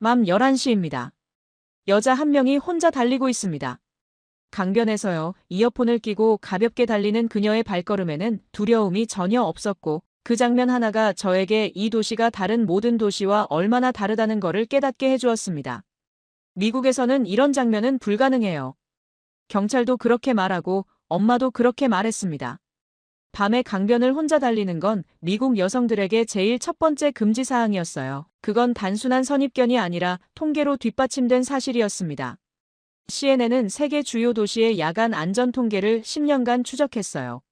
밤 11시입니다. 여자 한 명이 혼자 달리고 있습니다. 강변에서요. 이어폰을 끼고 가볍게 달리는 그녀의 발걸음에는 두려움이 전혀 없었고 그 장면 하나가 저에게 이 도시가 다른 모든 도시와 얼마나 다르다는 것을 깨닫게 해주었습니다. 미국에서는 이런 장면은 불가능해요. 경찰도 그렇게 말하고 엄마도 그렇게 말했습니다. 밤에 강변을 혼자 달리는 건 미국 여성들에게 제일 첫 번째 금지 사항이었어요. 그건 단순한 선입견이 아니라 통계로 뒷받침된 사실이었습니다. CNN은 세계 주요 도시의 야간 안전 통계를 10년간 추적했어요.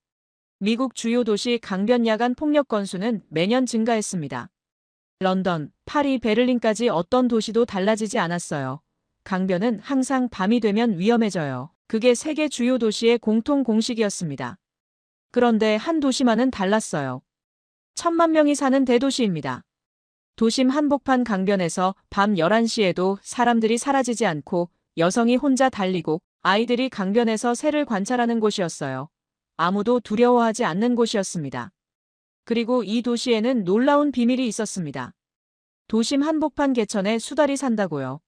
미국 주요 도시 강변 야간 폭력 건수는 매년 증가했습니다. 런던, 파리, 베를린까지 어떤 도시도 달라지지 않았어요. 강변은 항상 밤이 되면 위험해져요. 그게 세계 주요 도시의 공통 공식이었습니다. 그런데 한 도시만은 달랐어요. 1,000만 명이 사는 대도시입니다. 도심 한복판 강변에서 밤 11시에도 사람들이 사라지지 않고 여성이 혼자 달리고 아이들이 강변에서 새를 관찰하는 곳이었어요. 아무도 두려워하지 않는 곳이었습니다. 그리고 이 도시에는 놀라운 비밀이 있었습니다. 도심 한복판 개천에 수달이 산다고요.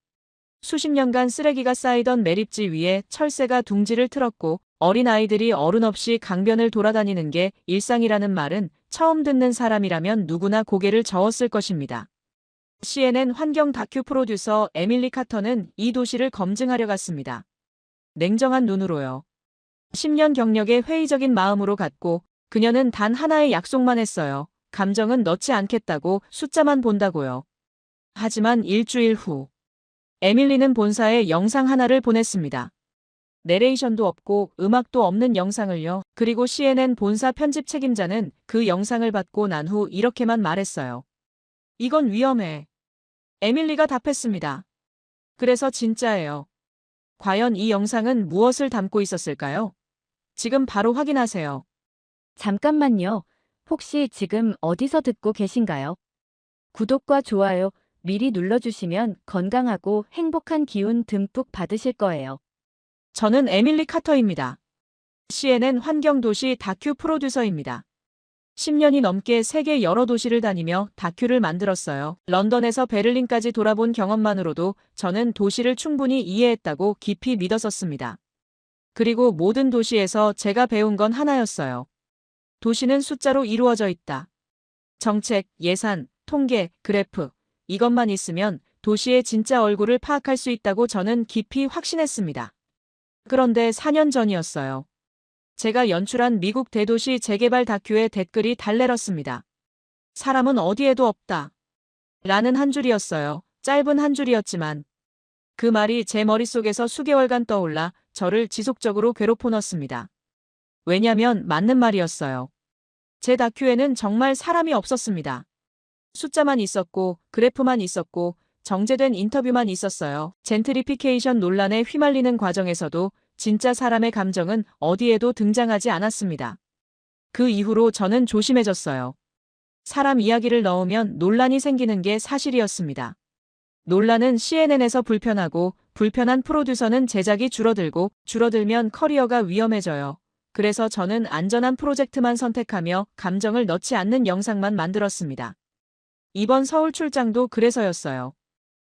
수십 년간 쓰레기가 쌓이던 매립지 위에 철새가 둥지를 틀었고 어린아이들이 어른 없이 강변을 돌아다니는 게 일상이라는 말은 처음 듣는 사람이라면 누구나 고개를 저었을 것입니다. CNN 환경 다큐 프로듀서 에밀리 카터는 이 도시를 검증하려 갔습니다. 냉정한 눈으로요. 10년 경력의 회의적인 마음으로 갔고 그녀는 단 하나의 약속만 했어요. 감정은 넣지 않겠다고, 숫자만 본다고요. 하지만 일주일 후 에밀리는 본사에 영상 하나를 보냈습니다. 내레이션도 없고 음악도 없는 영상을요. 그리고 CNN 본사 편집 책임자는 그 영상을 받고 난 후 이렇게만 말했어요. 이건 위험해. 에밀리가 답했습니다. 그래서 진짜예요. 과연 이 영상은 무엇을 담고 있었을까요? 지금 바로 확인하세요. 잠깐만요. 혹시 지금 어디서 듣고 계신가요? 구독과 좋아요 미리 눌러주시면 건강하고 행복한 기운 듬뿍 받으실 거예요. 저는 에밀리 카터입니다. CNN 환경도시 다큐 프로듀서입니다. 10년이 넘게 세계 여러 도시를 다니며 다큐를 만들었어요. 런던에서 베를린까지 돌아본 경험만으로도 저는 도시를 충분히 이해했다고 깊이 믿었었습니다. 그리고 모든 도시에서 제가 배운 건 하나였어요. 도시는 숫자로 이루어져 있다. 정책, 예산, 통계, 그래프, 이것만 있으면 도시의 진짜 얼굴을 파악할 수 있다고 저는 깊이 확신했습니다. 그런데 4년 전이었어요. 제가 연출한 미국 대도시 재개발 다큐의 댓글이 달래렀습니다. 사람은 어디에도 없다. 라는 한 줄이었어요. 짧은 한 줄이었지만 그 말이 제 머릿속에서 수개월간 떠올라 저를 지속적으로 괴롭혀 넣었습니다. 왜냐면 맞는 말이었어요. 제 다큐에는 정말 사람이 없었습니다. 숫자만 있었고 그래프만 있었고 정제된 인터뷰만 있었어요. 젠트리피케이션 논란에 휘말리는 과정에서도 진짜 사람의 감정은 어디에도 등장하지 않았습니다. 그 이후로 저는 조심해졌어요. 사람 이야기를 넣으면 논란이 생기는 게 사실이었습니다. 논란은 CNN에서 불편하고 불편한 프로듀서는 제작이 줄어들고 줄어들면 커리어가 위험해져요. 그래서 저는 안전한 프로젝트만 선택하며 감정을 넣지 않는 영상만 만들었습니다. 이번 서울 출장도 그래서였어요.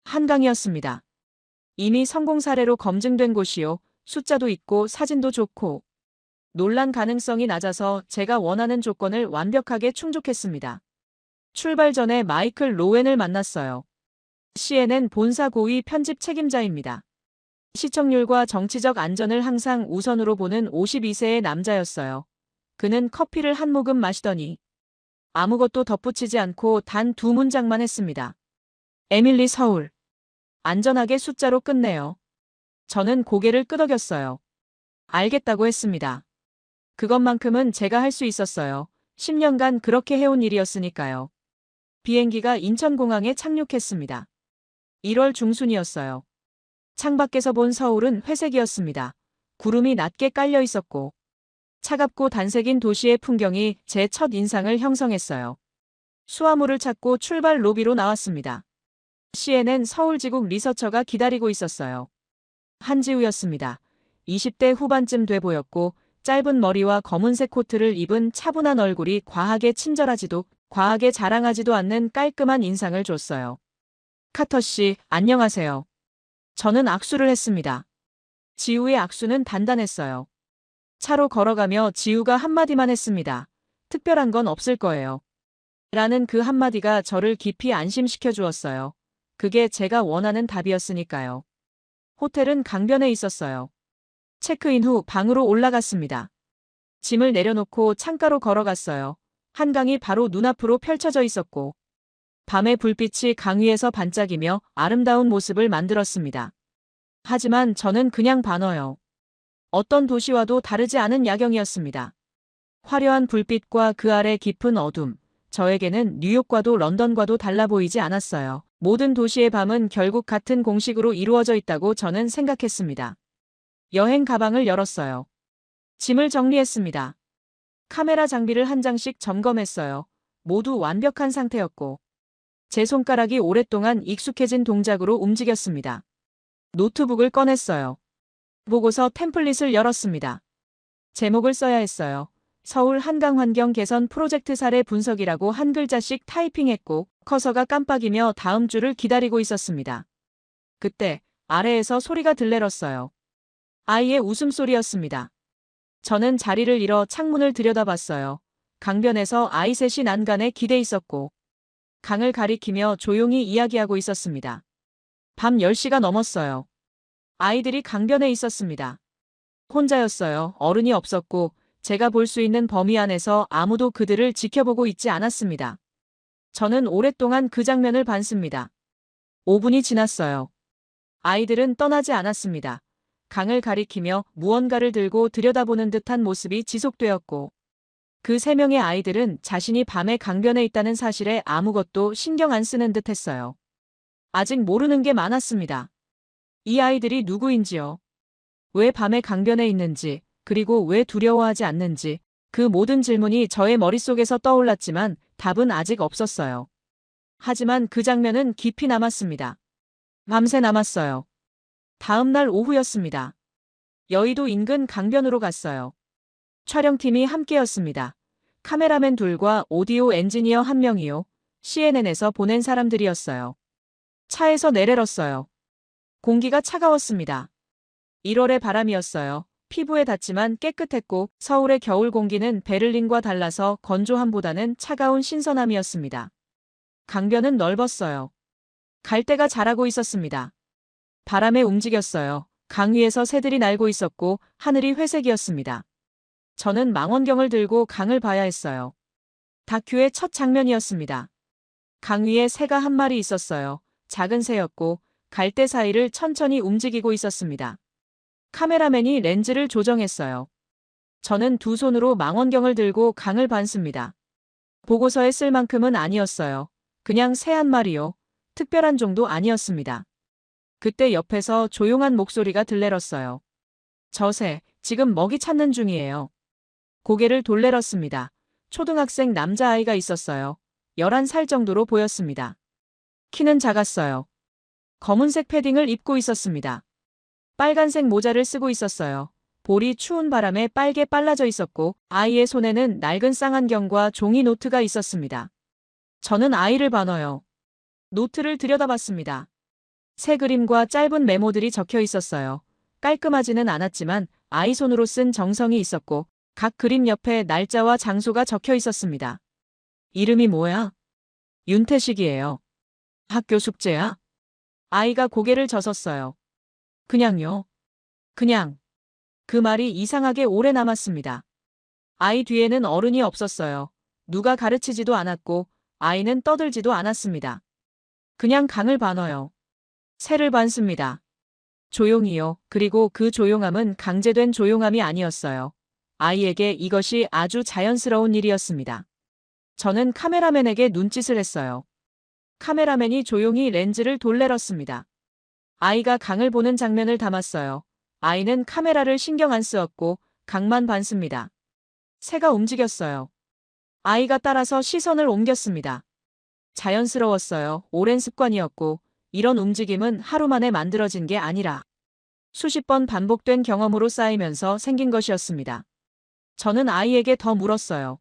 한강이었습니다. 이미 성공 사례로 검증된 곳이요. 숫자도 있고 사진도 좋고 논란 가능성이 낮아서 제가 원하는 조건을 완벽하게 충족했습니다. 출발 전에 마이클 로웬을 만났어요. CNN 본사 고위 편집 책임자입니다. 시청률과 정치적 안전을 항상 우선으로 보는 52세의 남자였어요. 그는 커피를 한 모금 마시더니 아무것도 덧붙이지 않고 단 2문장만 했습니다. 에밀리 서울. 안전하게 숫자로 끝내요. 저는 고개를 끄덕였어요. 알겠다고 했습니다. 그것만큼은 제가 할 수 있었어요. 10년간 그렇게 해온 일이었으니까요. 비행기가 인천공항에 착륙했습니다. 1월 중순이었어요. 창밖에서 본 서울은 회색이었습니다. 구름이 낮게 깔려 있었고 차갑고 단색인 도시의 풍경이 제 첫 인상을 형성했어요. 수화물을 찾고 출발 로비로 나왔습니다. CNN 서울지국 리서처가 기다리고 있었어요. 한지우였습니다. 20대 후반쯤 돼 보였고 짧은 머리와 검은색 코트를 입은 차분한 얼굴이 과하게 친절하지도 과하게 자랑하지도 않는 깔끔한 인상을 줬어요. 카터 씨, 안녕하세요. 저는 악수를 했습니다. 지우의 악수는 단단했어요. 차로 걸어가며 지우가 한마디만 했습니다. 특별한 건 없을 거예요. 라는 그 한마디가 저를 깊이 안심시켜 주었어요. 그게 제가 원하는 답이었으니까요. 호텔은 강변에 있었어요. 체크인 후 방으로 올라갔습니다. 짐을 내려놓고 창가로 걸어갔어요. 한강이 바로 눈앞으로 펼쳐져 있었고, 밤의 불빛이 강 위에서 반짝이며 아름다운 모습을 만들었습니다. 하지만 저는 그냥 반어요. 어떤 도시와도 다르지 않은 야경이었습니다. 화려한 불빛과 그 아래 깊은 어둠. 저에게는 뉴욕과도 런던과도 달라 보이지 않았어요. 모든 도시의 밤은 결국 같은 공식으로 이루어져 있다고 저는 생각했습니다. 여행 가방을 열었어요. 짐을 정리했습니다. 카메라 장비를 한 장씩 점검했어요. 모두 완벽한 상태였고, 제 손가락이 오랫동안 익숙해진 동작으로 움직였습니다. 노트북을 꺼냈어요. 보고서 템플릿을 열었습니다. 제목을 써야 했어요. 서울 한강 환경 개선 프로젝트 사례 분석이라고 한 글자씩 타이핑했고 커서가 깜빡이며 다음 줄을 기다리고 있었습니다. 그때 아래에서 소리가 들려왔어요. 아이의 웃음소리였습니다. 저는 자리를 잃어 창문을 들여다봤어요. 강변에서 아이 셋이 난간에 기대 있었고 강을 가리키며 조용히 이야기하고 있었습니다. 밤 10시가 넘었어요. 아이들이 강변에 있었습니다. 혼자였어요. 어른이 없었고 제가 볼 수 있는 범위 안에서 아무도 그들을 지켜보고 있지 않았습니다. 저는 오랫동안 그 장면을 봤습니다. 5분이 지났어요. 아이들은 떠나지 않았습니다. 강을 가리키며 무언가를 들고 들여다보는 듯한 모습이 지속되었고 그 3명의 아이들은 자신이 밤에 강변에 있다는 사실에 아무것도 신경 안 쓰는 듯 했어요. 아직 모르는 게 많았습니다. 이 아이들이 누구인지요. 왜 밤에 강변에 있는지, 그리고 왜 두려워하지 않는지, 그 모든 질문이 저의 머릿속에서 떠올랐지만 답은 아직 없었어요. 하지만 그 장면은 깊이 남았습니다. 밤새 남았어요. 다음 날 오후였습니다. 여의도 인근 강변으로 갔어요. 촬영팀이 함께였습니다. 카메라맨 둘과 오디오 엔지니어 1명이요. CNN에서 보낸 사람들이었어요. 차에서 내려렸어요. 공기가 차가웠습니다. 1월의 바람이었어요. 피부에 닿지만 깨끗했고 서울의 겨울 공기는 베를린과 달라서 건조함보다는 차가운 신선함이었습니다. 강변은 넓었어요. 갈대가 자라고 있었습니다. 바람에 움직였어요. 강 위에서 새들이 날고 있었고 하늘이 회색이었습니다. 저는 망원경을 들고 강을 봐야 했어요. 다큐의 첫 장면이었습니다. 강 위에 새가 한 마리 있었어요. 작은 새였고 갈대 사이를 천천히 움직이고 있었습니다. 카메라맨이 렌즈를 조정했어요. 저는 두 손으로 망원경을 들고 강을 봤습니다. 보고서에 쓸 만큼은 아니었어요. 그냥 새 한 마리요. 특별한 정도 아니었습니다. 그때 옆에서 조용한 목소리가 들려왔어요. 저 새, 지금 먹이 찾는 중이에요. 고개를 돌려봤습니다. 초등학생 남자아이가 있었어요. 11살 정도로 보였습니다. 키는 작았어요. 검은색 패딩을 입고 있었습니다. 빨간색 모자를 쓰고 있었어요. 볼이 추운 바람에 빨개 빨라져 있었고 아이의 손에는 낡은 쌍안경과 종이 노트가 있었습니다. 저는 아이를 반어요. 노트를 들여다봤습니다. 새 그림과 짧은 메모들이 적혀 있었어요. 깔끔하지는 않았지만 아이 손으로 쓴 정성이 있었고 각 그림 옆에 날짜와 장소가 적혀 있었습니다. 이름이 뭐야? 윤태식이에요. 학교 숙제야? 아이가 고개를 젓었어요. 그냥요. 그냥. 그 말이 이상하게 오래 남았습니다. 아이 뒤에는 어른이 없었어요. 누가 가르치지도 않았고 아이는 떠들지도 않았습니다. 그냥 강을 반어요. 새를 봤습니다. 조용히요. 그리고 그 조용함은 강제된 조용함이 아니었어요. 아이에게 이것이 아주 자연스러운 일이었습니다. 저는 카메라맨에게 눈짓을 했어요. 카메라맨이 조용히 렌즈를 돌려렀습니다. 아이가 강을 보는 장면을 담았어요. 아이는 카메라를 신경 안 쓰었고 강만 봤습니다. 새가 움직였어요. 아이가 따라서 시선을 옮겼습니다. 자연스러웠어요. 오랜 습관이었고 이런 움직임은 하루 만에 만들어진 게 아니라 수십 번 반복된 경험으로 쌓이면서 생긴 것이었습니다. 저는 아이에게 더 물었어요.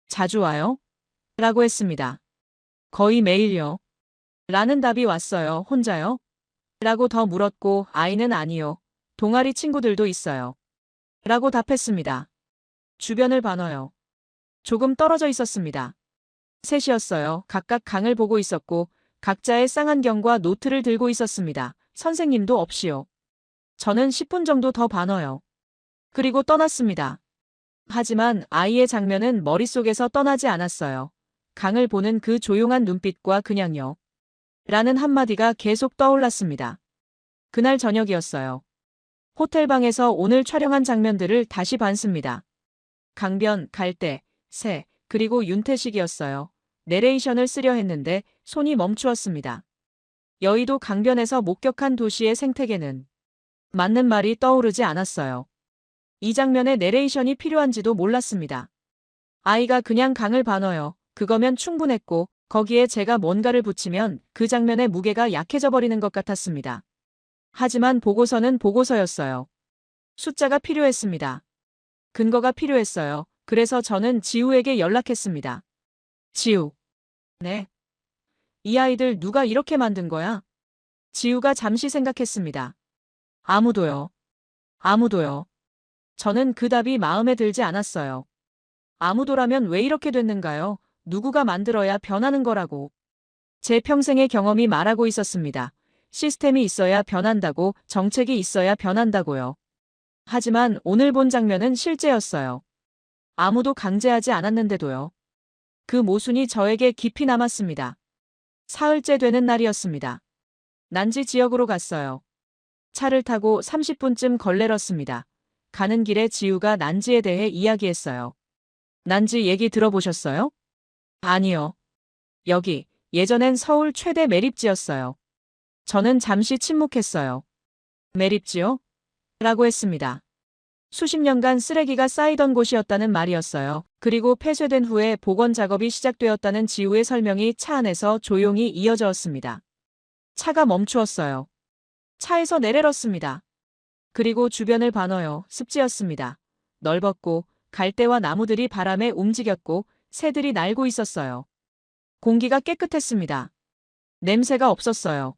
자주 와요? 라고 했습니다. 거의 매일요. 라는 답이 왔어요. 혼자요? 라고 더 물었고 아이는 아니요. 동아리 친구들도 있어요. 라고 답했습니다. 주변을 봐눠요. 조금 떨어져 있었습니다. 셋이었어요. 각각 강을 보고 있었고 각자의 쌍안경과 노트를 들고 있었습니다. 선생님도 없이요. 저는 10분 정도 더 봐눠요. 그리고 떠났습니다. 하지만 아이의 장면은 머릿속에서 떠나지 않았어요. 강을 보는 그 조용한 눈빛과 그냥요. 라는 한마디가 계속 떠올랐습니다. 그날 저녁이었어요. 호텔방에서 오늘 촬영한 장면들을 다시 봤습니다. 강변, 갈대, 새, 그리고 윤태식이었어요. 내레이션을 쓰려 했는데 손이 멈추었습니다. 여의도 강변에서 목격한 도시의 생태계는 맞는 말이 떠오르지 않았어요. 이 장면에 내레이션이 필요한지도 몰랐습니다. 아이가 그냥 강을 봐넣어요. 그거면 충분했고 거기에 제가 뭔가를 붙이면 그 장면의 무게가 약해져 버리는 것 같았습니다. 하지만 보고서는 보고서였어요. 숫자가 필요했습니다. 근거가 필요했어요. 그래서 저는 지우에게 연락했습니다. 지우. 네. 이 아이들 누가 이렇게 만든 거야? 지우가 잠시 생각했습니다. 아무도요. 아무도요. 저는 그 답이 마음에 들지 않았어요. 아무도라면 왜 이렇게 됐는가요? 누구가 만들어야 변하는 거라고. 제 평생의 경험이 말하고 있었습니다. 시스템이 있어야 변한다고, 정책이 있어야 변한다고요. 하지만 오늘 본 장면은 실제였어요. 아무도 강제하지 않았는데도요. 그 모순이 저에게 깊이 남았습니다. 사흘째 되는 날이었습니다. 난지 지역으로 갔어요. 차를 타고 30분쯤 걸레렀습니다. 가는 길에 지우가 난지에 대해 이야기했어요. 난지 얘기 들어보셨어요? 아니요. 여기, 예전엔 서울 최대 매립지였어요. 저는 잠시 침묵했어요. 매립지요? 라고 했습니다. 수십 년간 쓰레기가 쌓이던 곳이었다는 말이었어요. 그리고 폐쇄된 후에 복원 작업이 시작되었다는 지우의 설명이 차 안에서 조용히 이어졌습니다. 차가 멈추었어요. 차에서 내려렀습니다. 그리고 주변을 봐넣어요. 습지였습니다. 넓었고 갈대와 나무들이 바람에 움직였고 새들이 날고 있었어요. 공기가 깨끗했습니다. 냄새가 없었어요.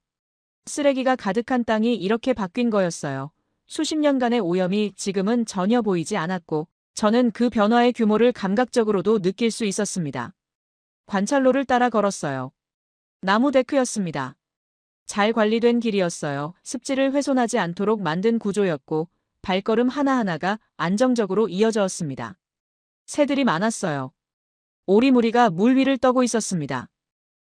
쓰레기가 가득한 땅이 이렇게 바뀐 거였어요. 수십 년간의 오염이 지금은 전혀 보이지 않았고 저는 그 변화의 규모를 감각적으로도 느낄 수 있었습니다. 관찰로를 따라 걸었어요. 나무 데크였습니다. 잘 관리된 길이었어요. 습지를 훼손하지 않도록 만든 구조였고 발걸음 하나하나가 안정적으로 이어졌습니다. 새들이 많았어요. 오리무리가 물 위를 떠고 있었습니다.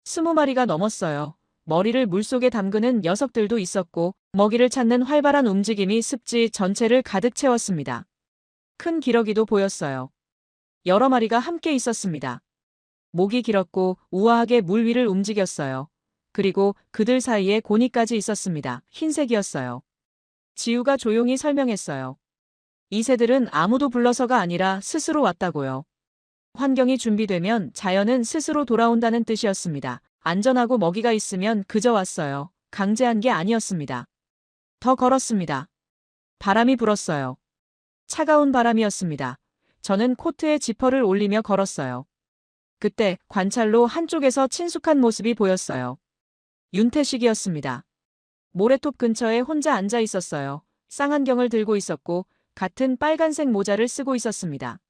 20마리가 넘었어요. 머리를 물속에 담그는 녀석들도 있었고 먹이를 찾는 활발한 움직임이 습지 전체를 가득 채웠습니다. 큰 기러기도 보였어요. 여러 마리가 함께 있었습니다. 목이 길었고 우아하게 물 위를 움직였어요. 그리고 그들 사이에 고니까지 있었습니다. 흰색이었어요. 지우가 조용히 설명했어요. 이 새들은 아무도 불러서가 아니라 스스로 왔다고요. 환경이 준비되면 자연은 스스로 돌아온다는 뜻이었습니다. 안전하고 먹이가 있으면 그저 왔어요. 강제한 게 아니었습니다. 더 걸었습니다. 바람이 불었어요. 차가운 바람이었습니다. 저는 코트에 지퍼를 올리며 걸었어요. 그때 관찰로 한쪽에서 친숙한 모습이 보였어요. 윤태식이었습니다. 모래톱 근처에 혼자 앉아 있었어요. 쌍안경을 들고 있었고 같은 빨간색 모자를 쓰고 있었습니다.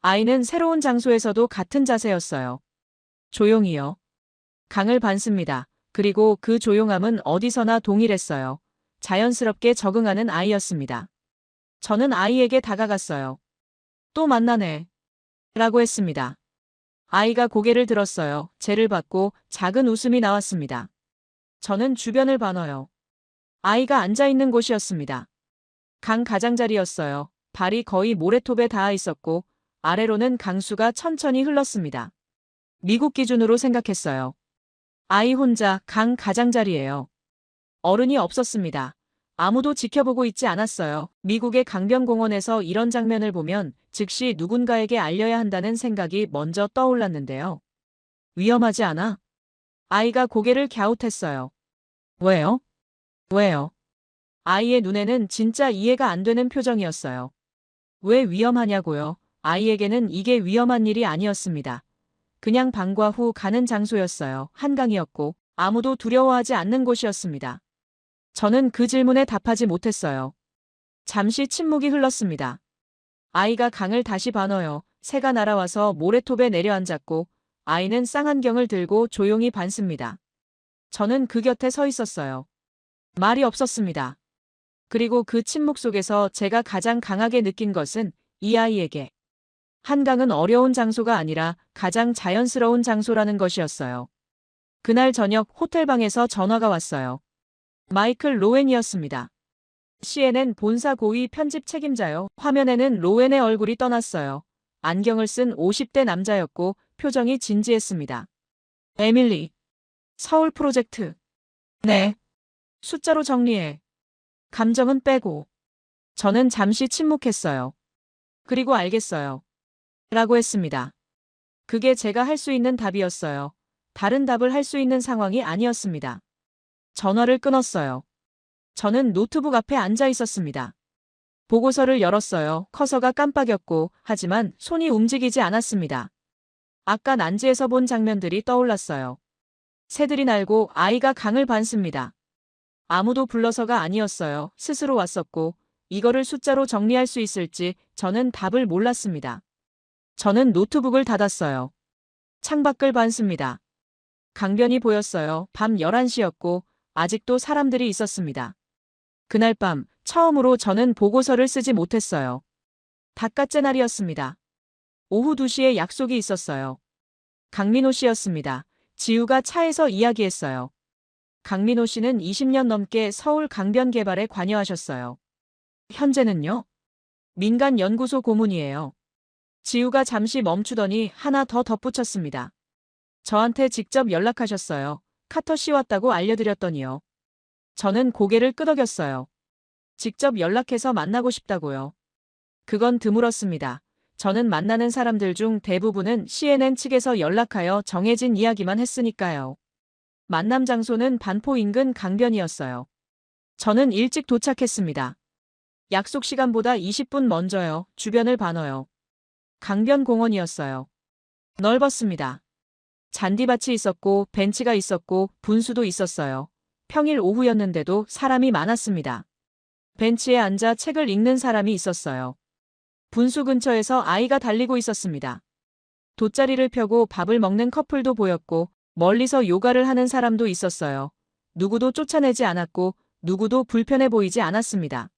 아이는 새로운 장소에서도 같은 자세였어요. 조용히요. 강을 봤습니다. 그리고 그 조용함은 어디서나 동일했어요. 자연스럽게 적응하는 아이였습니다. 저는 아이에게 다가갔어요. 또 만나네. 라고 했습니다. 아이가 고개를 들었어요. 쟤를 받고 작은 웃음이 나왔습니다. 저는 주변을 봐넣어요. 아이가 앉아있는 곳이었습니다. 강 가장자리였어요. 발이 거의 모래톱에 닿아 있었고 아래로는 강수가 천천히 흘렀습니다. 미국 기준으로 생각했어요. 아이 혼자 강 가장자리예요. 어른이 없었습니다. 아무도 지켜보고 있지 않았어요. 미국의 강변공원에서 이런 장면을 보면 즉시 누군가에게 알려야 한다는 생각이 먼저 떠올랐는데요. 위험하지 않아? 아이가 고개를 갸웃했어요. 왜요? 왜요? 아이의 눈에는 진짜 이해가 안 되는 표정이었어요. 왜 위험하냐고요? 아이에게는 이게 위험한 일이 아니었습니다. 그냥 방과 후 가는 장소였어요. 한강이었고 아무도 두려워하지 않는 곳이었습니다. 저는 그 질문에 답하지 못했어요. 잠시 침묵이 흘렀습니다. 아이가 강을 다시 반어요. 새가 날아와서 모래톱에 내려앉았고 아이는 쌍안경을 들고 조용히 반습니다. 저는 그 곁에 서 있었어요. 말이 없었습니다. 그리고 그 침묵 속에서 제가 가장 강하게 느낀 것은 이 아이에게 한강은 어려운 장소가 아니라 가장 자연스러운 장소라는 것이었어요. 그날 저녁 호텔방에서 전화가 왔어요. 마이클 로웬이었습니다. CNN 본사 고위 편집 책임자요. 화면에는 로웬의 얼굴이 떠났어요. 안경을 쓴 50대 남자였고 표정이 진지했습니다. 에밀리. 서울 프로젝트. 네. 숫자로 정리해. 감정은 빼고. 저는 잠시 침묵했어요. 그리고 알겠어요. 라고 했습니다. 그게 제가 할 수 있는 답이었어요. 다른 답을 할 수 있는 상황이 아니었습니다. 전화를 끊었어요. 저는 노트북 앞에 앉아 있었습니다. 보고서를 열었어요. 커서가 깜빡였고 하지만 손이 움직이지 않았습니다. 아까 난지에서 본 장면들이 떠올랐어요. 새들이 날고 아이가 강을 밟습니다. 아무도 불러서가 아니었어요. 스스로 왔었고 이거를 숫자로 정리할 수 있을지 저는 답을 몰랐습니다. 저는 노트북을 닫았어요. 창밖을 봤습니다. 강변이 보였어요. 밤 11시였고 아직도 사람들이 있었습니다. 그날 밤 처음으로 저는 보고서를 쓰지 못했어요. 닷갓째 날이었습니다. 오후 2시에 약속이 있었어요. 강민호 씨였습니다. 지우가 차에서 이야기했어요. 강민호 씨는 20년 넘게 서울 강변 개발에 관여하셨어요. 현재는요? 민간연구소 고문이에요. 지우가 잠시 멈추더니 하나 더 덧붙였습니다. 저한테 직접 연락하셨어요. 카터 씨 왔다고 알려드렸더니요. 저는 고개를 끄덕였어요. 직접 연락해서 만나고 싶다고요. 그건 드물었습니다. 저는 만나는 사람들 중 대부분은 CNN 측에서 연락하여 정해진 이야기만 했으니까요. 만남 장소는 반포 인근 강변이었어요. 저는 일찍 도착했습니다. 약속 시간보다 20분 먼저요. 주변을 반어요. 강변 공원이었어요. 넓었습니다. 잔디밭이 있었고 벤치가 있었고 분수도 있었어요. 평일 오후였는데도 사람이 많았습니다. 벤치에 앉아 책을 읽는 사람이 있었어요. 분수 근처에서 아이가 달리고 있었습니다. 돗자리를 펴고 밥을 먹는 커플도 보였고 멀리서 요가를 하는 사람도 있었어요. 누구도 쫓아내지 않았고 누구도 불편해 보이지 않았습니다.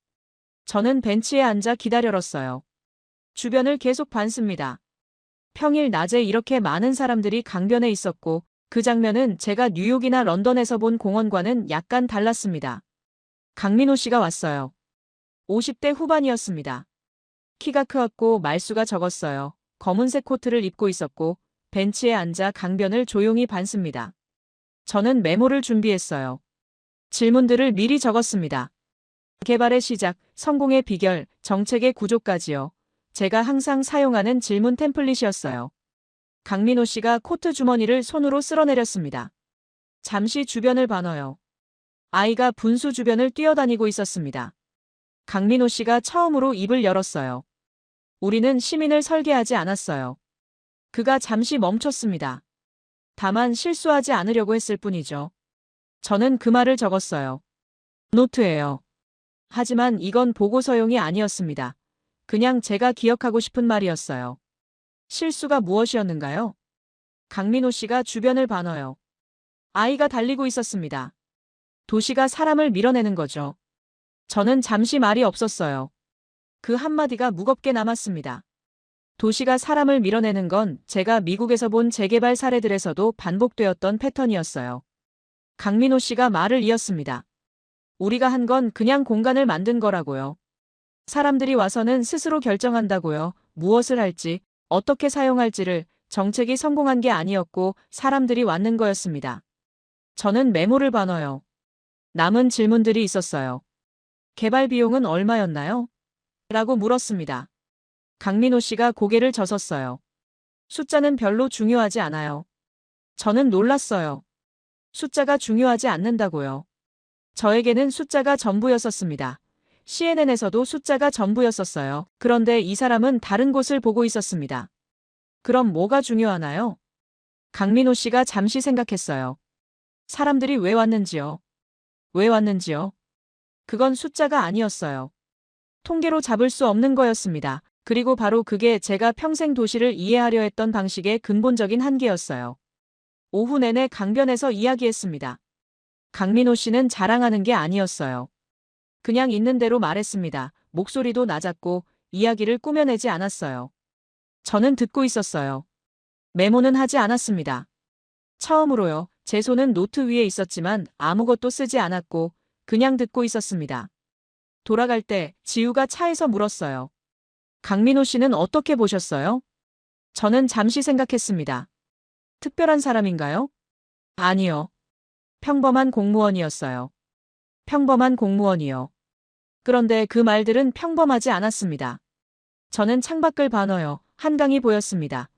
저는 벤치에 앉아 기다렸어요. 주변을 계속 봤습니다. 평일 낮에 이렇게 많은 사람들이 강변에 있었고 그 장면은 제가 뉴욕이나 런던에서 본 공원과는 약간 달랐습니다. 강민호 씨가 왔어요. 50대 후반이었습니다. 키가 크었고 말수가 적었어요. 검은색 코트를 입고 있었고 벤치에 앉아 강변을 조용히 봤습니다. 저는 메모를 준비했어요. 질문들을 미리 적었습니다. 개발의 시작, 성공의 비결, 정책의 구조까지요. 제가 항상 사용하는 질문 템플릿이었어요. 강민호 씨가 코트 주머니를 손으로 쓸어내렸습니다. 잠시 주변을 반어요. 아이가 분수 주변을 뛰어다니고 있었습니다. 강민호 씨가 처음으로 입을 열었어요. 우리는 시민을 설계하지 않았어요. 그가 잠시 멈췄습니다. 다만 실수하지 않으려고 했을 뿐이죠. 저는 그 말을 적었어요. 노트예요. 하지만 이건 보고서용이 아니었습니다. 그냥 제가 기억하고 싶은 말이었어요. 실수가 무엇이었는가요? 강민호 씨가 주변을 반어요. 아이가 달리고 있었습니다. 도시가 사람을 밀어내는 거죠. 저는 잠시 말이 없었어요. 그 한마디가 무겁게 남았습니다. 도시가 사람을 밀어내는 건 제가 미국에서 본 재개발 사례들에서도 반복되었던 패턴이었어요. 강민호 씨가 말을 이었습니다. 우리가 한 건 그냥 공간을 만든 거라고요. 사람들이 와서는 스스로 결정한다고요. 무엇을 할지, 어떻게 사용할지를. 정책이 성공한 게 아니었고 사람들이 왔는 거였습니다. 저는 메모를 반어요. 남은 질문들이 있었어요. 개발 비용은 얼마였나요? 라고 물었습니다. 강민호 씨가 고개를 젓었어요. 숫자는 별로 중요하지 않아요. 저는 놀랐어요. 숫자가 중요하지 않는다고요. 저에게는 숫자가 전부였었습니다. CNN에서도 숫자가 전부였었어요. 그런데 이 사람은 다른 곳을 보고 있었습니다. 그럼 뭐가 중요하나요? 강민호 씨가 잠시 생각했어요. 사람들이 왜 왔는지요? 왜 왔는지요? 그건 숫자가 아니었어요. 통계로 잡을 수 없는 거였습니다. 그리고 바로 그게 제가 평생 도시를 이해하려 했던 방식의 근본적인 한계였어요. 오후 내내 강변에서 이야기했습니다. 강민호 씨는 자랑하는 게 아니었어요. 그냥 있는 대로 말했습니다. 목소리도 낮았고 이야기를 꾸며내지 않았어요. 저는 듣고 있었어요. 메모는 하지 않았습니다. 처음으로요. 제 손은 노트 위에 있었지만 아무것도 쓰지 않았고 그냥 듣고 있었습니다. 돌아갈 때 지우가 차에서 물었어요. 강민호 씨는 어떻게 보셨어요? 저는 잠시 생각했습니다. 특별한 사람인가요? 아니요. 평범한 공무원이었어요. 평범한 공무원이요. 그런데 그 말들은 평범하지 않았습니다. 저는 창밖을 반어요. 한강이 보였습니다.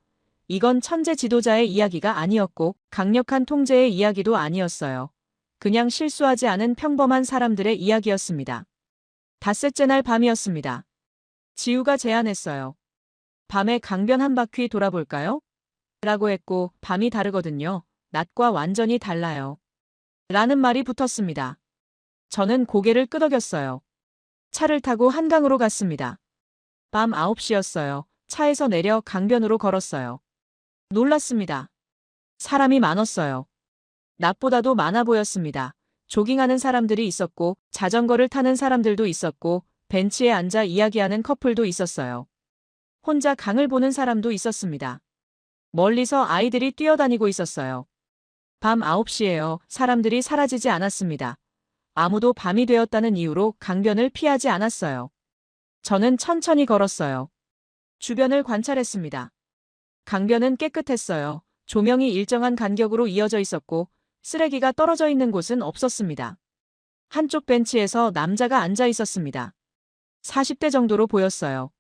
이건 천재 지도자의 이야기가 아니었고 강력한 통제의 이야기도 아니었어요. 그냥 실수하지 않은 평범한 사람들의 이야기였습니다. 닷새째 날 밤이었습니다. 지우가 제안했어요. 밤에 강변 한 바퀴 돌아볼까요? 라고 했고 밤이 다르거든요. 낮과 완전히 달라요. 라는 말이 붙었습니다. 저는 고개를 끄덕였어요. 차를 타고 한강으로 갔습니다. 밤 9시였어요. 차에서 내려 강변으로 걸었어요. 놀랐습니다. 사람이 많았어요. 낮보다도 많아 보였습니다. 조깅하는 사람들이 있었고 자전거를 타는 사람들도 있었고 벤치에 앉아 이야기하는 커플도 있었어요. 혼자 강을 보는 사람도 있었습니다. 멀리서 아이들이 뛰어다니고 있었어요. 밤 9시예요. 사람들이 사라지지 않았습니다. 아무도 밤이 되었다는 이유로 강변을 피하지 않았어요. 저는 천천히 걸었어요. 주변을 관찰했습니다. 강변은 깨끗했어요. 조명이 일정한 간격으로 이어져 있었고 쓰레기가 떨어져 있는 곳은 없었습니다. 한쪽 벤치에서 남자가 앉아 있었습니다. 40대 정도로 보였어요.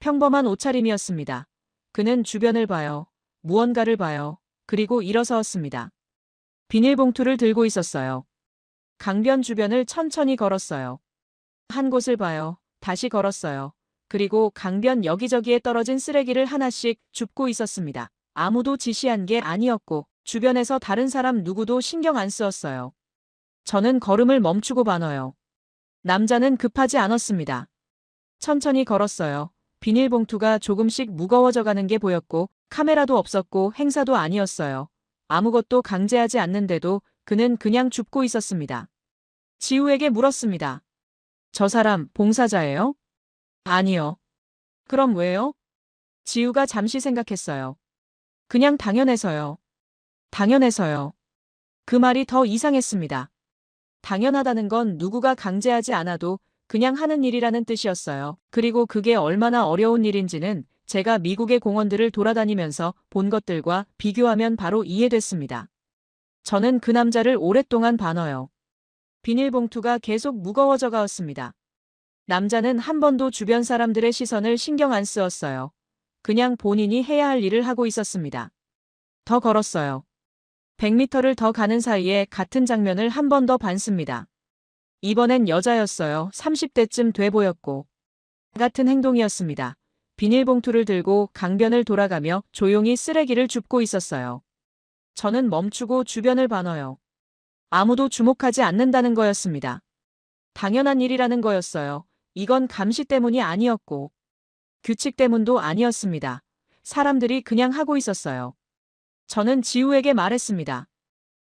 평범한 옷차림이었습니다. 그는 주변을 봐요. 무언가를 봐요. 그리고 일어섰습니다. 비닐봉투를 들고 있었어요. 강변 주변을 천천히 걸었어요. 한 곳을 봐요. 다시 걸었어요. 그리고 강변 여기저기에 떨어진 쓰레기를 하나씩 줍고 있었습니다. 아무도 지시한 게 아니었고 주변에서 다른 사람 누구도 신경 안 쓰었어요. 저는 걸음을 멈추고 반어요. 남자는 급하지 않았습니다. 천천히 걸었어요. 비닐봉투가 조금씩 무거워져 가는 게 보였고 카메라도 없었고 행사도 아니었어요. 아무것도 강제하지 않는데도 그는 그냥 줍고 있었습니다. 지우에게 물었습니다. 저 사람 봉사자예요? 아니요. 그럼 왜요? 지우가 잠시 생각했어요. 그냥 당연해서요. 당연해서요. 그 말이 더 이상했습니다. 당연하다는 건 누구가 강제하지 않아도 그냥 하는 일이라는 뜻이었어요. 그리고 그게 얼마나 어려운 일인지는 제가 미국의 공원들을 돌아다니면서 본 것들과 비교하면 바로 이해됐습니다. 저는 그 남자를 오랫동안 반어요. 비닐봉투가 계속 무거워져 가었습니다. 남자는 한 번도 주변 사람들의 시선을 신경 안 쓰었어요. 그냥 본인이 해야 할 일을 하고 있었습니다. 더 걸었어요. 100m를 더 가는 사이에 같은 장면을 한 번 더 봤습니다. 이번엔 여자였어요. 30대쯤 돼 보였고. 같은 행동이었습니다. 비닐봉투를 들고 강변을 돌아가며 조용히 쓰레기를 줍고 있었어요. 저는 멈추고 주변을 반어요. 아무도 주목하지 않는다는 거였습니다. 당연한 일이라는 거였어요. 이건 감시 때문이 아니었고 규칙 때문도 아니었습니다. 사람들이 그냥 하고 있었어요. 저는 지우에게 말했습니다.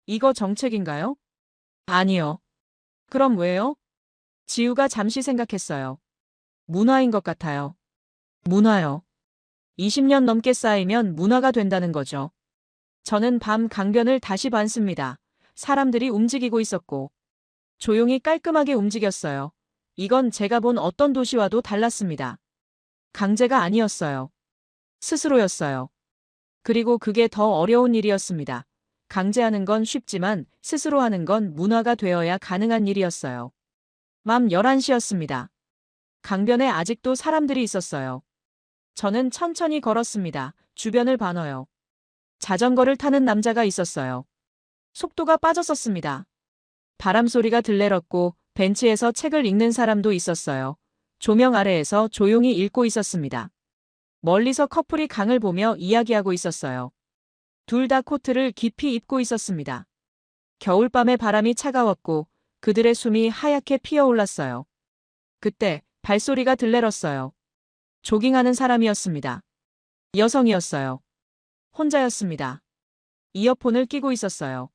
이거 정책인가요? 아니요. 그럼 왜요? 지우가 잠시 생각했어요. 문화인 것 같아요. 문화요. 20년 넘게 쌓이면 문화가 된다는 거죠. 저는 밤 강변을 다시 봤습니다. 사람들이 움직이고 있었고 조용히 깔끔하게 움직였어요. 이건 제가 본 어떤 도시와도 달랐습니다. 강제가 아니었어요. 스스로였어요. 그리고 그게 더 어려운 일이었습니다. 강제하는 건 쉽지만 스스로 하는 건 문화가 되어야 가능한 일이었어요. 밤 11시였습니다. 강변에 아직도 사람들이 있었어요. 저는 천천히 걸었습니다. 주변을 반어요. 자전거를 타는 남자가 있었어요. 속도가 빠졌었습니다. 바람 소리가 들레렀고 벤치에서 책을 읽는 사람도 있었어요. 조명 아래에서 조용히 읽고 있었습니다. 멀리서 커플이 강을 보며 이야기하고 있었어요. 둘 다 코트를 깊이 입고 있었습니다. 겨울밤의 바람이 차가웠고 그들의 숨이 하얗게 피어올랐어요. 그때 발소리가 들레렀어요. 조깅하는 사람이었습니다. 여성이었어요. 혼자였습니다. 이어폰을 끼고 있었어요.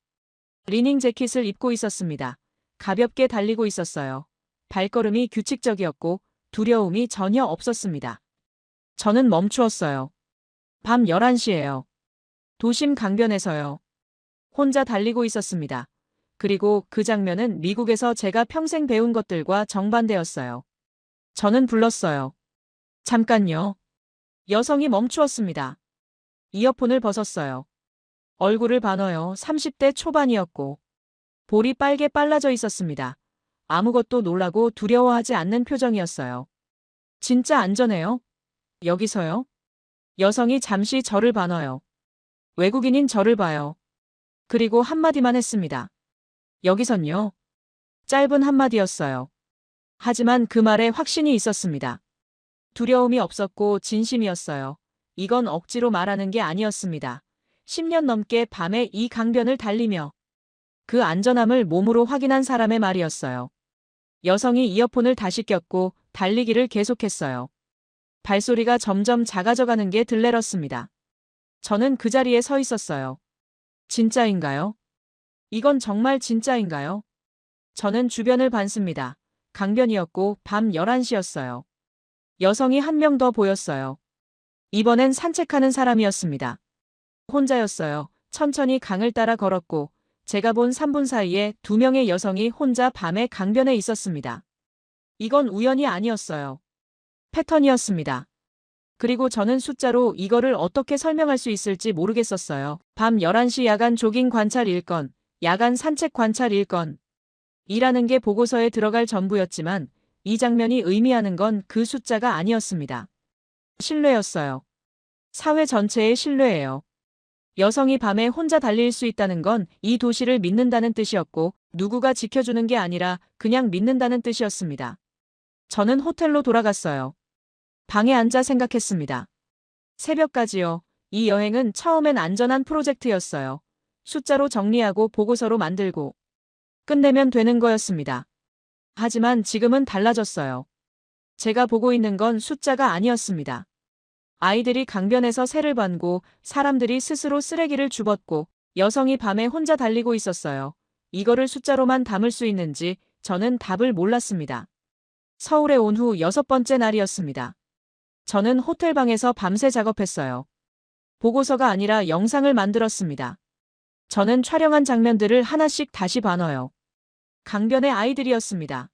리닝 재킷을 입고 있었습니다. 가볍게 달리고 있었어요. 발걸음이 규칙적이었고 두려움이 전혀 없었습니다. 저는 멈추었어요. 밤 11시예요. 도심 강변에서요. 혼자 달리고 있었습니다. 그리고 그 장면은 미국에서 제가 평생 배운 것들과 정반대였어요. 저는 불렀어요. 잠깐요. 여성이 멈추었습니다. 이어폰을 벗었어요. 얼굴을 반어요. 30대 초반이었고 볼이 빨개 빨라져 있었습니다. 아무것도 놀라고 두려워하지 않는 표정이었어요. 진짜 안전해요? 여기서요? 여성이 잠시 저를 반어요. 외국인인 저를 봐요. 그리고 한마디만 했습니다. 여기선요? 짧은 한마디였어요. 하지만 그 말에 확신이 있었습니다. 두려움이 없었고 진심이었어요. 이건 억지로 말하는 게 아니었습니다. 10년 넘게 밤에 이 강변을 달리며 그 안전함을 몸으로 확인한 사람의 말이었어요. 여성이 이어폰을 다시 꼈고 달리기를 계속했어요. 발소리가 점점 작아져가는 게 들레렀습니다. 저는 그 자리에 서 있었어요. 진짜인가요? 이건 정말 진짜인가요? 저는 주변을 봤습니다. 강변이었고 밤 11시였어요. 여성이 한 명 더 보였어요. 이번엔 산책하는 사람이었습니다. 혼자였어요. 천천히 강을 따라 걸었고 제가 본 3분 사이에 2명의 여성이 혼자 밤에 강변에 있었습니다. 이건 우연이 아니었어요. 패턴이었습니다. 그리고 저는 숫자로 이거를 어떻게 설명할 수 있을지 모르겠었어요. 밤 11시 야간 조깅 관찰 1건, 야간 산책 관찰 1건. 이라는 게 보고서에 들어갈 전부였지만 이 장면이 의미하는 건 그 숫자가 아니었습니다. 신뢰였어요. 사회 전체의 신뢰예요. 여성이 밤에 혼자 달릴 수 있다는 건 이 도시를 믿는다는 뜻이었고 누구가 지켜주는 게 아니라 그냥 믿는다는 뜻이었습니다. 저는 호텔로 돌아갔어요. 방에 앉아 생각했습니다. 새벽까지요. 이 여행은 처음엔 안전한 프로젝트였어요. 숫자로 정리하고 보고서로 만들고 끝내면 되는 거였습니다. 하지만 지금은 달라졌어요. 제가 보고 있는 건 숫자가 아니었습니다. 아이들이 강변에서 새를 반고 사람들이 스스로 쓰레기를 주웠고 여성이 밤에 혼자 달리고 있었어요. 이거를 숫자로만 담을 수 있는지 저는 답을 몰랐습니다. 서울에 온 후 6번째 날이었습니다. 저는 호텔방에서 밤새 작업했어요. 보고서가 아니라 영상을 만들었습니다. 저는 촬영한 장면들을 하나씩 다시 반어요. 강변의 아이들이었습니다.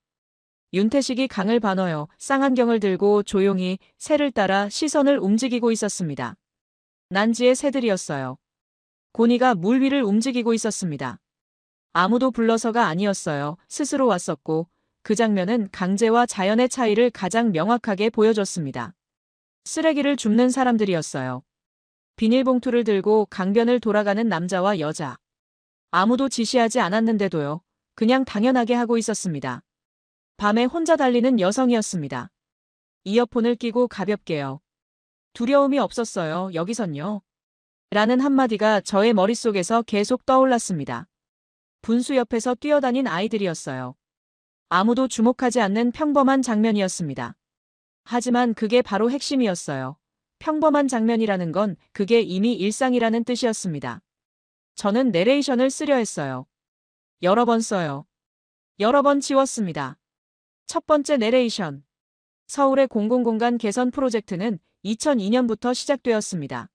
윤태식이 강을 반어요. 쌍안경을 들고 조용히 새를 따라 시선을 움직이고 있었습니다. 난지의 새들이었어요. 고니가 물 위를 움직이고 있었습니다. 아무도 불러서가 아니었어요. 스스로 왔었고 그 장면은 강제와 자연의 차이를 가장 명확하게 보여줬습니다. 쓰레기를 줍는 사람들이었어요. 비닐봉투를 들고 강변을 돌아가는 남자와 여자. 아무도 지시하지 않았는데도요. 그냥 당연하게 하고 있었습니다. 밤에 혼자 달리는 여성이었습니다. 이어폰을 끼고 가볍게요. 두려움이 없었어요. 여기선요. 라는 한마디가 저의 머릿속에서 계속 떠올랐습니다. 분수 옆에서 뛰어다닌 아이들이었어요. 아무도 주목하지 않는 평범한 장면이었습니다. 하지만 그게 바로 핵심이었어요. 평범한 장면이라는 건 그게 이미 일상이라는 뜻이었습니다. 저는 내레이션을 쓰려 했어요. 여러 번 써요. 여러 번 지웠습니다. 첫 번째 내레이션. 서울의 공공공간 개선 프로젝트는 2002년부터 시작되었습니다.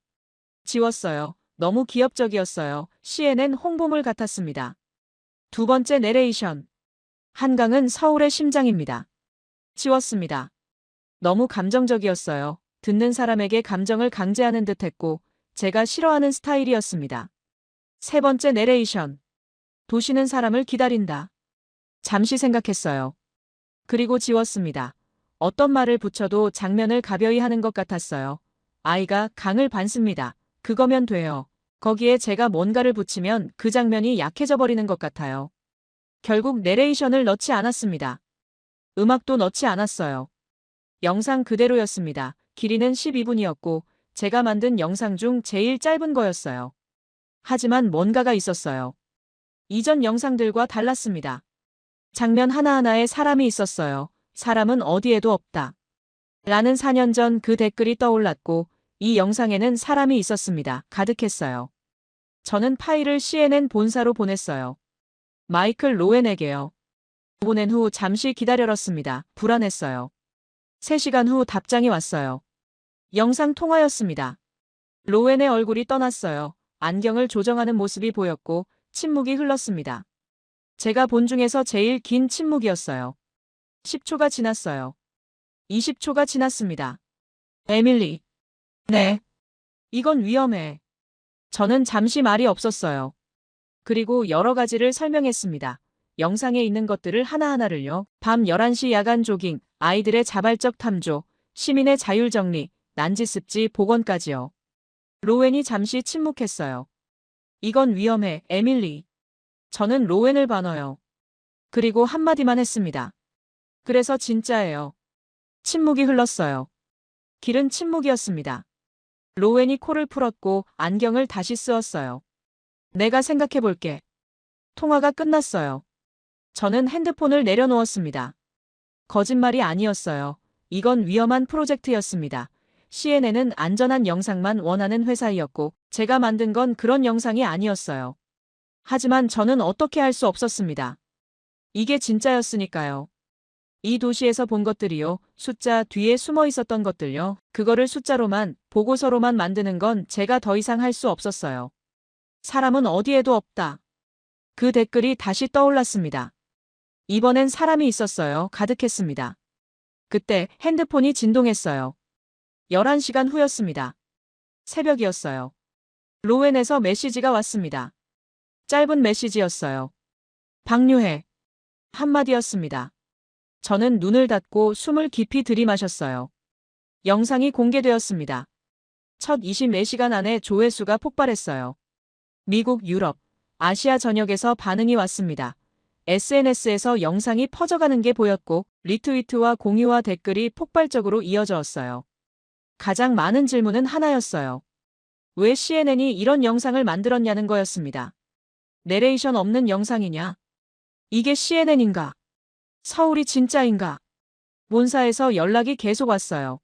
지웠어요. 너무 기업적이었어요. CNN 홍보물 같았습니다. 두 번째 내레이션. 한강은 서울의 심장입니다. 지웠습니다. 너무 감정적이었어요. 듣는 사람에게 감정을 강제하는 듯했고 제가 싫어하는 스타일이었습니다. 세 번째 내레이션. 도시는 사람을 기다린다. 잠시 생각했어요. 그리고 지웠습니다. 어떤 말을 붙여도 장면을 가벼이 하는 것 같았어요. 아이가 강을 밟습니다. 그거면 돼요. 거기에 제가 뭔가를 붙이면 그 장면이 약해져 버리는 것 같아요. 결국 내레이션을 넣지 않았습니다. 음악도 넣지 않았어요. 영상 그대로였습니다. 길이는 12분이었고 제가 만든 영상 중 제일 짧은 거였어요. 하지만 뭔가가 있었어요. 이전 영상들과 달랐습니다. 장면 하나하나에 사람이 있었어요. 사람은 어디에도 없다. 라는 4년 전 그 댓글이 떠올랐고 이 영상에는 사람이 있었습니다. 가득했어요. 저는 파일을 CNN 본사로 보냈어요. 마이클 로웬에게요. 보낸 후 잠시 기다렸습니다. 불안했어요. 3시간 후 답장이 왔어요. 영상 통화였습니다. 로웬의 얼굴이 떠났어요. 안경을 조정하는 모습이 보였고 침묵이 흘렀습니다. 제가 본 중에서 제일 긴 침묵이었어요. 10초가 지났어요. 20초가 지났습니다. 에밀리. 네. 이건 위험해. 저는 잠시 말이 없었어요. 그리고 여러 가지를 설명했습니다. 영상에 있는 것들을 하나하나를요. 밤 11시 야간 조깅, 아이들의 자발적 탐조, 시민의 자율 정리, 난지습지 복원까지요. 로웬이 잠시 침묵했어요. 이건 위험해, 에밀리. 저는 로웬을 반어요. 그리고 한마디만 했습니다. 그래서 진짜예요. 침묵이 흘렀어요. 길은 침묵이었습니다. 로웬이 코를 풀었고 안경을 다시 쓰었어요. 내가 생각해 볼게. 통화가 끝났어요. 저는 핸드폰을 내려놓았습니다. 거짓말이 아니었어요. 이건 위험한 프로젝트였습니다. CNN은 안전한 영상만 원하는 회사이었고 제가 만든 건 그런 영상이 아니었어요. 하지만 저는 어떻게 할 수 없었습니다. 이게 진짜였으니까요. 이 도시에서 본 것들이요. 숫자 뒤에 숨어 있었던 것들요. 그거를 숫자로만, 보고서로만 만드는 건 제가 더 이상 할 수 없었어요. 사람은 어디에도 없다. 그 댓글이 다시 떠올랐습니다. 이번엔 사람이 있었어요. 가득했습니다. 그때 핸드폰이 진동했어요. 11시간 후였습니다. 새벽이었어요. 로웬에서 메시지가 왔습니다. 짧은 메시지였어요. 박류해. 한마디였습니다. 저는 눈을 닫고 숨을 깊이 들이마셨어요. 영상이 공개되었습니다. 첫 24시간 안에 조회수가 폭발했어요. 미국, 유럽, 아시아 전역에서 반응이 왔습니다. SNS에서 영상이 퍼져가는 게 보였고 리트위트와 공유와 댓글이 폭발적으로 이어졌어요. 가장 많은 질문은 하나였어요. 왜 CNN이 이런 영상을 만들었냐는 거였습니다. 내레이션 없는 영상이냐? 이게 CNN인가? 서울이 진짜인가? 본사에서 연락이 계속 왔어요.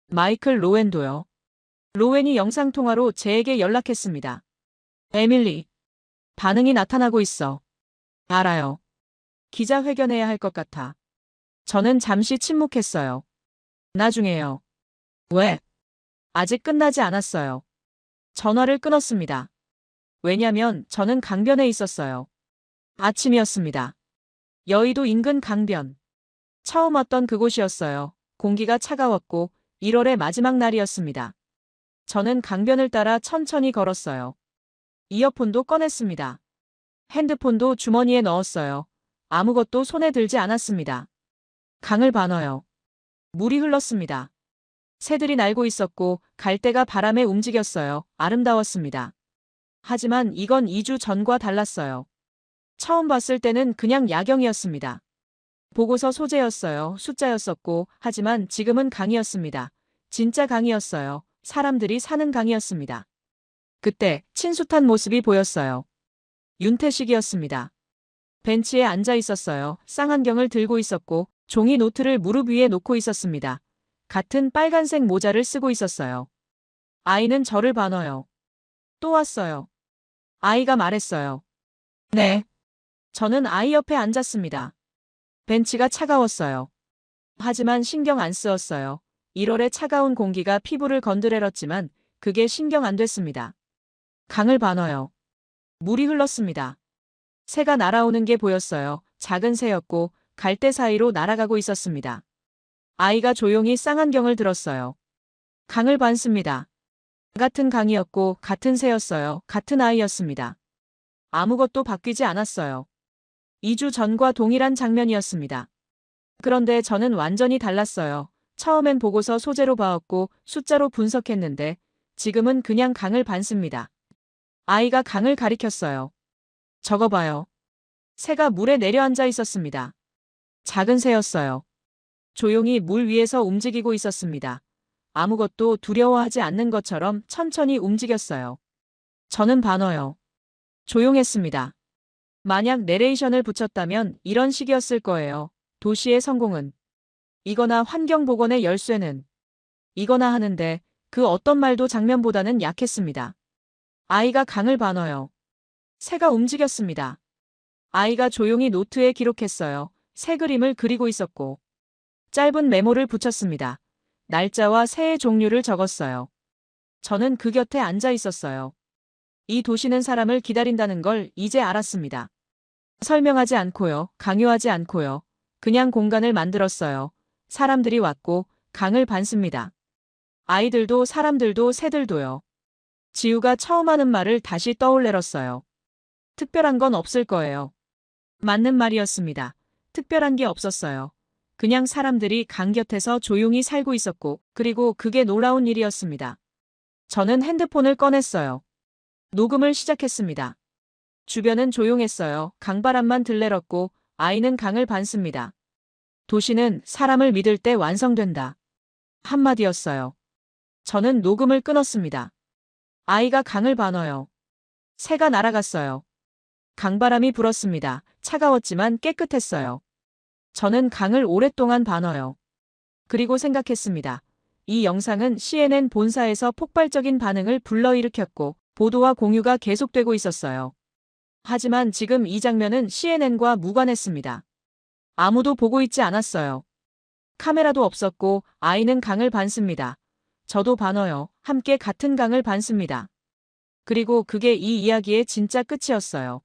마이클 로웬도요. 로웬이 영상통화로 제에게 연락했습니다. 에밀리. 반응이 나타나고 있어. 알아요. 기자회견해야 할 것 같아. 저는 잠시 침묵했어요. 나중에요. 왜? 아직 끝나지 않았어요. 전화를 끊었습니다. 왜냐면 저는 강변에 있었어요. 아침이었습니다. 여의도 인근 강변. 처음 왔던 그곳이었어요. 공기가 차가웠고 1월의 마지막 날이었습니다. 저는 강변을 따라 천천히 걸었어요. 이어폰도 꺼냈습니다. 핸드폰도 주머니에 넣었어요. 아무것도 손에 들지 않았습니다. 강을 반어요. 물이 흘렀습니다. 새들이 날고 있었고 갈대가 바람에 움직였어요. 아름다웠습니다. 하지만 이건 2주 전과 달랐어요. 처음 봤을 때는 그냥 야경이었습니다. 보고서 소재였어요. 숫자였었고 하지만 지금은 강이었습니다. 진짜 강이었어요. 사람들이 사는 강이었습니다. 그때 친숙한 모습이 보였어요. 윤태식이었습니다. 벤치에 앉아 있었어요. 쌍안경을 들고 있었고 종이 노트를 무릎 위에 놓고 있었습니다. 같은 빨간색 모자를 쓰고 있었어요. 아이는 저를 반어요. 또 왔어요. 아이가 말했어요. 네. 저는 아이 옆에 앉았습니다. 벤치가 차가웠어요. 하지만 신경 안 쓰었어요. 1월의 차가운 공기가 피부를 건드레렀지만 그게 신경 안 됐습니다. 강을 반어요. 물이 흘렀습니다. 새가 날아오는 게 보였어요. 작은 새였고 갈대 사이로 날아가고 있었습니다. 아이가 조용히 쌍안경을 들었어요. 강을 봤습니다. 같은 강이었고 같은 새였어요. 같은 아이였습니다. 아무것도 바뀌지 않았어요. 2주 전과 동일한 장면이었습니다. 그런데 저는 완전히 달랐어요. 처음엔 보고서 소재로 봐왔고 숫자로 분석했는데 지금은 그냥 강을 봤습니다. 아이가 강을 가리켰어요. 저거 봐요. 새가 물에 내려앉아 있었습니다. 작은 새였어요. 조용히 물 위에서 움직이고 있었습니다. 아무것도 두려워하지 않는 것처럼 천천히 움직였어요. 저는 반어요. 조용했습니다. 만약 내레이션을 붙였다면 이런 식이었을 거예요. 도시의 성공은 이거나 환경복원의 열쇠는 이거나 하는데 그 어떤 말도 장면보다는 약했습니다. 아이가 강을 반어요. 새가 움직였습니다. 아이가 조용히 노트에 기록했어요. 새 그림을 그리고 있었고 짧은 메모를 붙였습니다. 날짜와 새의 종류를 적었어요. 저는 그 곁에 앉아 있었어요. 이 도시는 사람을 기다린다는 걸 이제 알았습니다. 설명하지 않고요. 강요하지 않고요. 그냥 공간을 만들었어요. 사람들이 왔고 강을 밟습니다. 아이들도 사람들도 새들도요. 지우가 처음 하는 말을 다시 떠올려었어요. 특별한 건 없을 거예요. 맞는 말이었습니다. 특별한 게 없었어요. 그냥 사람들이 강 곁에서 조용히 살고 있었고, 그리고 그게 놀라운 일이었습니다. 저는 핸드폰을 꺼냈어요. 녹음을 시작했습니다. 주변은 조용했어요. 강바람만 들레렀고, 아이는 강을 밟습니다. 도시는 사람을 믿을 때 완성된다. 한마디였어요. 저는 녹음을 끊었습니다. 아이가 강을 반어요. 새가 날아갔어요. 강바람이 불었습니다. 차가웠지만 깨끗했어요. 저는 강을 오랫동안 반어요. 그리고 생각했습니다. 이 영상은 CNN 본사에서 폭발적인 반응을 불러일으켰고 보도와 공유가 계속되고 있었어요. 하지만 지금 이 장면은 CNN과 무관했습니다. 아무도 보고 있지 않았어요. 카메라도 없었고 아이는 강을 밟습니다. 저도 반어요. 함께 같은 강을 밟습니다. 그리고 그게 이 이야기의 진짜 끝이었어요.